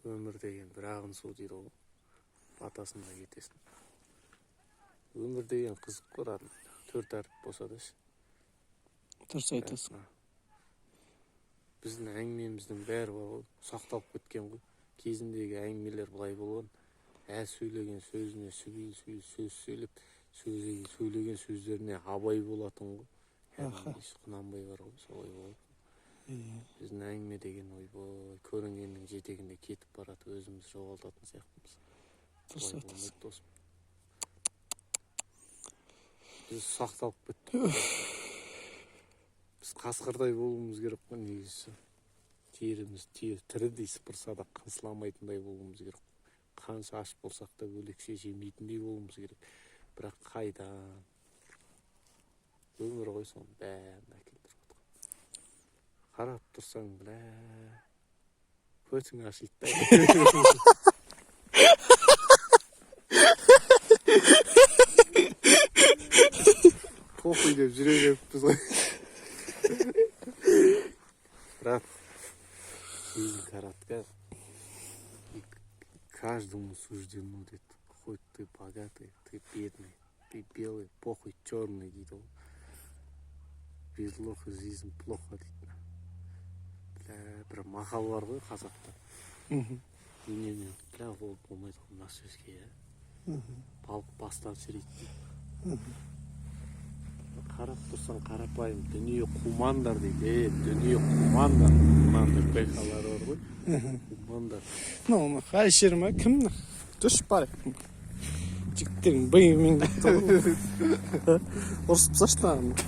Өмір деген бір ағын су дейді ғой. Батасында кетесің. Өмір деген қызық қой, 4 әріп болса да ше. Дұрыс айтасың. Біздің әңгімеміздің бәрі бар ғой, сақталып кеткен ғой. Кезіндегі әңгімелер былай болған. Сөйлеген сөзіне сөз сөйлеп, сөйлеген сөздеріне абай болатын ғой. Құнанбай бар ғой, солай болады. Біздің әңгіме деген ойбой, көрінгеннің жетегінде кетіп барады, өзіміз жоғалтатын сияқтымыз. Дұрыс айтасың. Біз сақталып кеттік. Біз қасқырдай болуымыз керек қой негізі. Теріміз тірідей сыпырса да қынсыламайтындай болуымыз керек. Қанша аш болсақ та бөлекше жемейтіндей болуымыз керек. Бірақ қайдан? Өмір ғой, соның бәрін әкелдіріп отыр. Қарап тұрсаң, көтің ашылды. Похуй деп жүре беріппіз ғой. Брат, жизнь коротка. Каждому суждено, дед. Хоть ты богатый, ты бедный, ты белый, похуй черный, дейді ғой. Без лоха жизнь плохо дейді. Бір мақал бар ғой қазақта. Дүниемен болмайды ғой мына сөзге, балық бастан шірейді дейді. Қарап тұрсаң қарапайым, дүние қумандар дейді. Дүние қумандар. Қумандар байқалары бар ғой. Қумандар. Оны қайшыр ма? Кім? Дүш бар. Жігіттерің бейімен кетті ғой. Ұрысып тастаған.